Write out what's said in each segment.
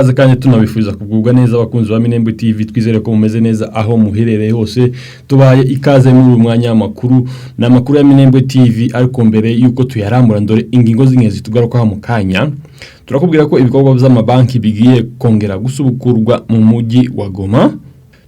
Kandi tunabifuza kugubwa neza abakunzi ba Minembwe TV, twizere ko mumeze neza aho muherereye hose. Tubaye ikaze muri umwanya makuru n'amakuru ya Minembwe TV, ariko mbere yuko tuyarambura ndore ingingo z'ingenzi tugaruka mu kanya. Turakubwira ko ibikorwa by'amabanki bigiye kongera gusubukurwa mu mujyi wa Goma.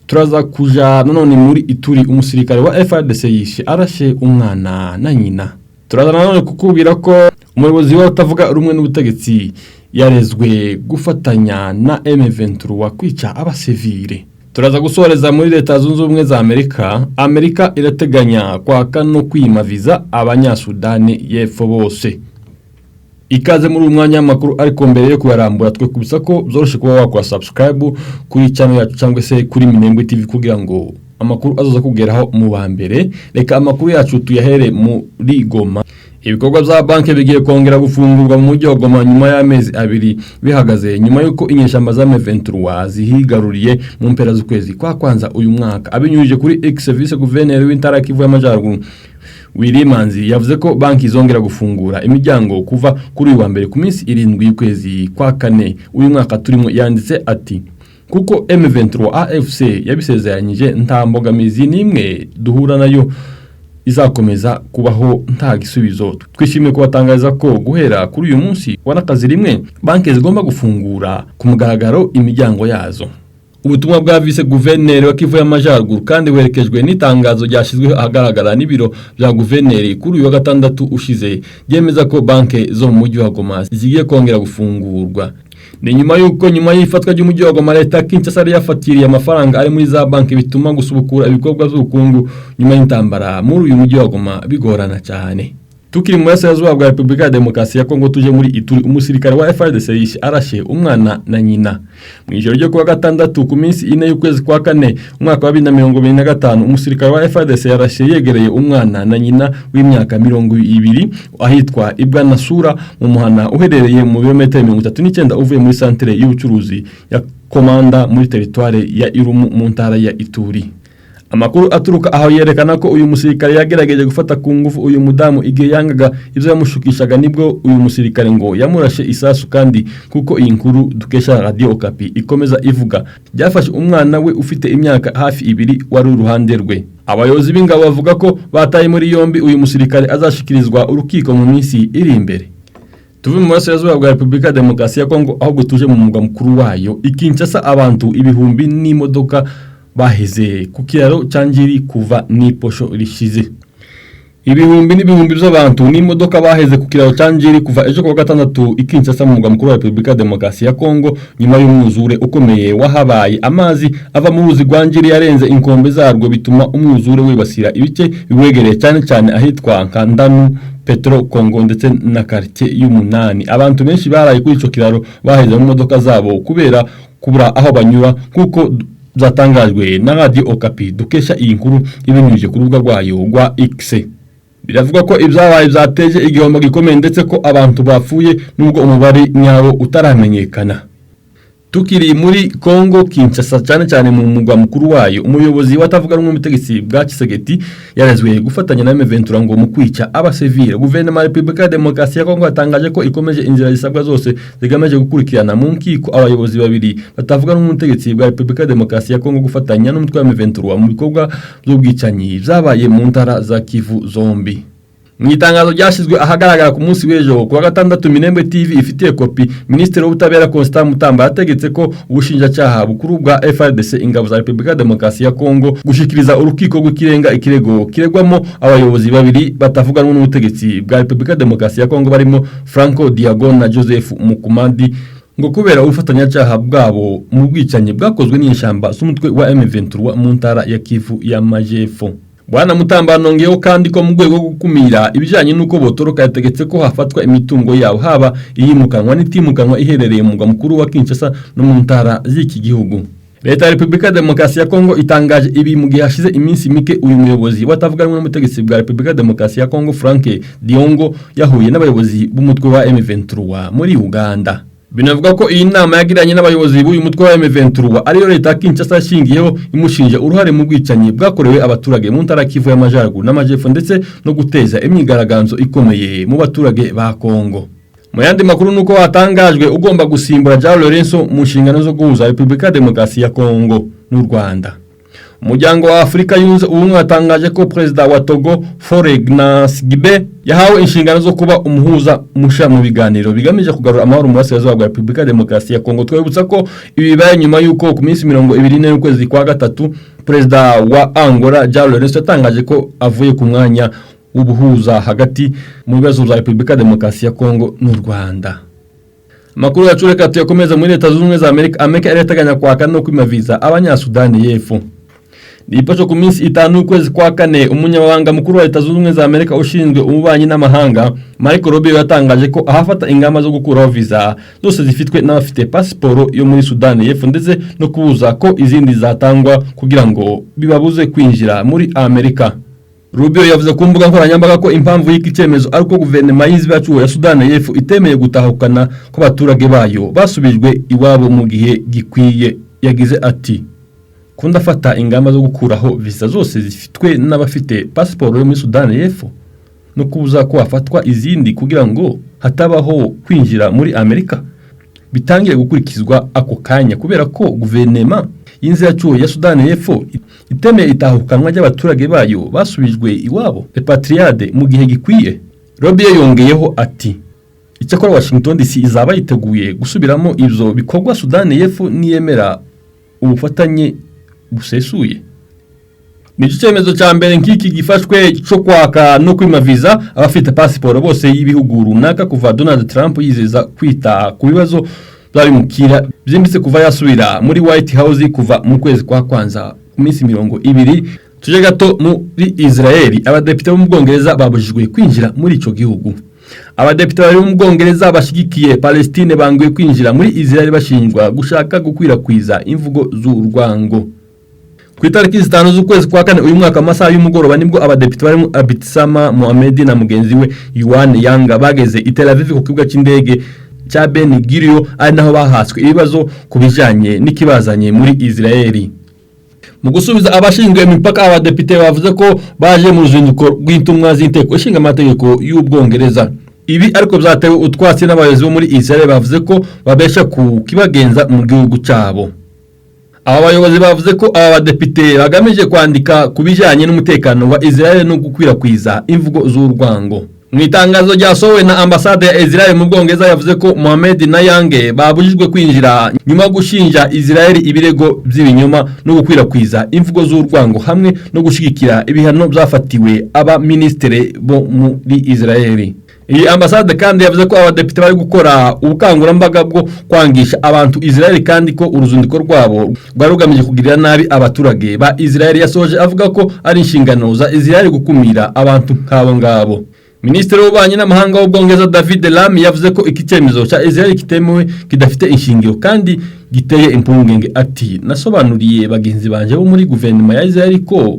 Turaza kuja nanone muri Ituri, umusirikare wa FARDC yishe arashe umwana na nyina. Turaza nanone kukubwira ko umuyobozi w'abatavuga rumwe n'ubutegetsi yarezwe gufatanya na M23 kwica abasivile. Turaza gusoreza muri Leta Zunze Ubumwe za Amerika irateganya kwaka no kwima visa abanyasudani y'Epfo bose. Ikaze muri umwanya makuru, ariko mbere yo kubarambura twe kubisa ko byoroshe kuba wakora subscribe kuri channel yacu cyangwa se kuri Minembwe TV kugira ngo amakuru azoza kugeraho mu bambere. Reka amakuru yacu tuyahere muri Goma. Ibikorwa bya banki bigiye kongera gufungurwa mu mujyi wa Goma nyuma y'amezi abiri bihagaze, nyuma yuko inyeshamba za M23 zihigaruriye mu mpera z'ukwezi kwa kwanza uyu mwaka. Abinyujije kuri X, Vice Guverneur w'Intara Kivu y'Amajyaruguru Wilimanzi yavuze ko banki izongera gufungura imiryango kuva kuri uyu wa mbere ku minsi 7 y'ukwezi kwa kane uyu mwaka turimo. Yanditse ati kuko M23 AFC yabisezeranyije nta mbogamizi n'imwe duhura nayo izakomeza kubaho nta gisubizo. Twishimiye kubatangariza ko guhera kuri uyu munsi wanakazi rimwe banki zigomba gufungura ku mugaragaro imiryango yazo. Ubutumwa bwa Vice Guverneur wa Kivu y'Amajyaruguru kandi werekejwe n'itangazo ryashizwe ahagaragara n'ibiro bya Guverneur kuri uyu wa gatandatu ushize, yemeza ko banki zo mu mujyi wa Goma zigiye kongera gufungurwa. Ni nyuma y'ifatwa ry'umujyi wa Goma, Leta Kinshasa yafatiriye amafaranga ari muri za banki bituma gusubukura ibikorwa by'ubukungu nyuma y'intambara muri uyu mujyi wa Goma bigorana cyane. Tukiri mu burasirazuba bwa Repubulika ya Demokarasi ya Kongo, tuje muri Ituri, umusirikare wa FARDC yishe arashe umwana na nyina. Mu ijoro ryo kuwa gatandatu ku minsi 4 y'ukwezi kwa kane umwaka wa 2025, umusirikare wa FARDC yarashe yegereye umwana na nyina w'imyaka 20 ahitwa Ibwanasura mu muhana uherereye mu birometero 39 uvuye muri centre y'ubucuruzi ya Komanda muri territoire ya Irumu mu ntara ya Ituri. Amakuru aturuka aho yerekana ko uyu musirikare yagerageje gufata ku ngufu uyu mudamu igihe yangaga ivyo yamushukishaga, nibwo uyu musirikare ngo yamurashe isasu, kandi kuko iyi nkuru dukesha Radio Okapi ikomeza ivuga byafashe umwana we ufite imyaka hafi 2 wari uruhande rwe. Abayobozi b'ingabo bavuga ko bataye muri yombi uyu musirikare azashikirizwa urukiko mu minsi iri imbere. Tuve mu burasirazuba bwa Repubulika ya Demokarasi ya Kongo aho gutuje mu mugwa mukuru wayo Kinshasa, abantu ibihumbi n'imodoka baheze ku kiraro cyangiri kuva n'iposho rishize. Ibihumbi n'ibihumbi by'abantu n'imodoka baheze ku kiraro cyangiri kuva ejo kuwa gatandatu Kinshasa mu mugwa mukuru wa Repubulika ya Demokarasi ya Kongo nyuma y'umwuzure ukomeye wahabaye. Amazi ava mu ruzi rwangiri yarenze inkombe zarwo bituma umwuzure wibasira ibice biwegereye cyane ahitwa Nkandanu, Petro Kongo ndetse na quartier y'umunani. Abantu benshi baraye kuri ico kiraro baheze mu modoka zabo kubera kubura aho banyura, kuko zatangajwe na Radio Okapi dukesha iyi nkuru ibinyujije ku rubuga rwayo rwa X. Biravuga ko ibyabaye byateje igihombo gikomeye ndetse ko abantu bapfuye nubwo umubare nyawo utaramenyekana. Tukiri muri Kongo Kinshasa cyane mu mugwa mukuru wayo, umuyobozi watavuga rumwe n'ubutegetsi bwa Kisegeti yarezwe gufatanya na M23 ngo mu kwica abasivile. Guverinoma ya Repubulika ya Demokarasi ya Kongo yatangaje ko ikomeje inzira zisabwa zose zigamije gukurikirana mu nkiko abayobozi babiri batavuga n'ubutegetsi bwa Repubulika ya Demokarasi ya Kongo gufatanya n'umutwe wa M23 mu bikorwa by'ubwicanyi byabaye mu ntara za Kivu zombi. Mwitangazo ryashizwe ahagaragara ku munsi w'ejo kuwa gatandatu, Minembwe TV ifitiye kopi, Ministeri w'Ubutabera Constant Mutamba yategetse ko ubushinjacyaha bukuru bwa FARDC ingabo za Repubulika ya Demokarasi ya Kongo gushikiriza urukiko rw'ikirenga ikirego kiregwamo abayobozi babiri batavuga n'ubutegetsi bwa Repubulika ya Demokarasi ya Kongo barimo Franco Diagon na Joseph Mukumadi, ngo kubera ubufatanyacyaha bwabo mu bwicanyi bwakozwe n'inyeshamba z'umutwe wa M23 mu ntara ya Kivu y'Amajyepfo. Bwana Mutamba nongeyeho kandi ko mu rwego rwo gukumira ibijanye nuko botoroka yategetse ko hafatwa imitungo yabo, haba iyimukanwa n'itimukanwa iherereye mu mugwa mukuru wa Kinshasa no mu ntara z'iki gihugu. Leta ya Repubulika ya Demokarasi ya Kongo itangaje ibi mu gihe hashize iminsi mike uyu muyobozi watavuga rumwe n'umutegetsi bwa Repubulika ya Demokarasi ya Kongo Frank Diongo yahuye n'abayobozi b'umutwe wa M23 muri Uganda. Binavuga ko iyi nama yagiranye n'abayobozi b'uyu mutwe wa M23 ariyo Leta Kinshasa yashingiyeho imushinje uruhare mu bwicanyi bwakorewe abaturage mu ntara Kivu y'Amajyaruguru n'Amajyepfo ndetse no guteza imyigaragambyo ikomeye mu baturage ba Kongo. Mu yandi makuru nuko hatangajwe ugomba gusimbura João Lourenço mu nshingano zo guhuza Repubulika ya Demokarasi ya Kongo n'u Rwanda. Umuryango wa Afrika yunze ubumwe watangaje ko Perezida wa Togo Faure Gnassingbe yahawe inshingano zo kuba umuhuza musha mu biganiro bigamije kugarura amahoro mu burasirazuba bwa Repubulika ya Demokarasi ya Kongo. Twibutsa ko ibi bibaye nyuma y'uko ku minsi 24 y'ukwezi kwa gatatu Perezida wa Angola João Lourenço yatangaje ko avuye ku mwanya w'ubuhuza hagati mu bibazo bya Repubulika ya Demokarasi ya Kongo n'u Rwanda. Makuru yacu reka tuyakomeza muri Leta Zunze Ubumwe za Amerika irateganya kwaka no kwima visa abanyasudani y'Epfo. Nipacho ku minsi 5 y'ukwezi kwa kane umunyamabanga mukuru wa Leta Zunze Ubumwe za Amerika ushinzwe ububanyi n'amahanga Marco Rubio yatangaje ko ahafata ingamba zo gukuraho visa zose zifitwe n'abafite pasiporo yo muri Sudani y'Epfo ndetse no kubuza ko izindi zatangwa kugira ngo bibabuze kwinjira muri Amerika. Rubio yavuze ku mbuga nkoranyambaga ko impamvu y'iki cyemezo ari uko guverinoma y'Igihugu ya Sudani y'Epfo itemeye gutahukana ko abaturage bayo basubijwe iwabo mu gihe gikwiye. Yagize ati kundafata ingamba zo gukuraho visa zose zifitwe n'abafite pasiporo yo muri Sudani y'Epfo no kubuza ko hafatwa izindi kugira ngo hatabaho kwinjira muri Amerika bitangiye gukurikizwa ako kanya kubera ko guverinoma y'inzibacyuho ya Sudani y'Epfo itemeye itahukanwa ry'abaturage bayo basubijwe iwabo repatriade mu gihe gikwiye. Rubio yongeyeho ati icyakora Washington DC izaba yiteguye gusubiramo ivyo bikorwa Sudani y'Epfo niyemera ubufatanye busesuye. Nico cyemezo cya mbere nk'iki gifashwe cyo kwaka no kwima visa abafite pasiporo bose y'ibihugu runaka kuva Donald Trump yizeza kwita ku bibazo by'abimukira byimbitse kuva yasubira muri White House kuva mu kwezi kwa kwanza ku minsi 20. Tuje gato muri Israeli abadepite bo mu Bwongereza babujijwe kwinjira muri ico gihugu. Abadepite bari mu Bwongereza bashigikiye Palestine banguye kwinjira muri Israeli bashinjwa gushaka gukwirakwiza imvugo z'urwango. Ku itariki 5 z'ukwezi kwa kane uyu mwaka amasaha y'umugoroba nibwo abadepite barimo Abitsama Mohamed na mugenzi we Yuan Yanga bageze i Tel Aviv ku kibuga cy'indege cya Ben Gurion ari naho bahaswe ibibazo kubijanye n'ikibazanye muri Israeli. Mu gusubiza abashinzwe imipaka abadepite bavuze ko baje mu ruzinduko rw'intumwa z'inteko ishinga amategeko y'Ubwongereza. Ibi ariko byatewe utwatsi n'abayobozi bo muri Israeli bavuze ko babesha ku kibagenza mu gihugu cyabo. Aba bayobozi bavuze ko aba badepite bagamije kwandika kubijanye n'umutekano wa Israeli no gukwirakwiza imvugo z'urwango. Mu itangazo ryasohowe na ambasade ya Israeli mu Bwongereza yavuze ko Mohamed na Yange babujijwe kwinjira nyuma gushinja Israeli ibirego by'ibinyoma no gukwirakwiza imvugo z'urwango hamwe no gushigikira ibihano byafatiwe aba ministere bo muri Israeli. Iyi ambasade kandi yavuze ko abadepite bari gukora ubukangurambaga bwo kwangisha abantu Israeli kandi ko uruzundiko rwabo rwarugamije kugirira nabi abaturage ba Israeli. Yasoje avuga ko ari inshingano za Israeli gukumira abantu nk'abo ngabo. Minisitiri w'ububanyi n'amahanga w'Ubwongereza David Lammy yavuze ko iki cyemezo cya Israeli kitemewe kidafite inshingiro kandi giteye impungenge. Ati nasobanuriye bagenzi banje bo muri guverinoma ya Israeli ko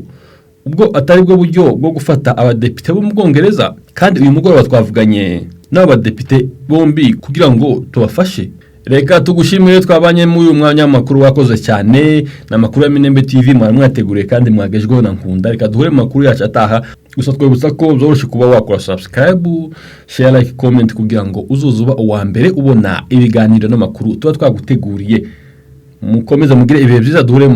ubwo atari bwo buryo bwo gufata abadepite bo mu Bwongereza kandi uyu mugoroba twavuganye n'abadepite bombi kugira ngo tubafashe. Reka tugushimire twabanye muri uyu mwanya makuru wakoze cyane na makuru ya Minembe TV mwateguriye kandi mwagejweho na Nkunda. Reka duhure makuru yacu ataha gusa twebutsa ko byoroshye kuba wakora subscribe, share, like, comment kugira ngo uzuzuba uwa mbere ubona ibiganiro n'amakuru tuba twaguteguriye. Mukomeza mugire ibihe byiza duhure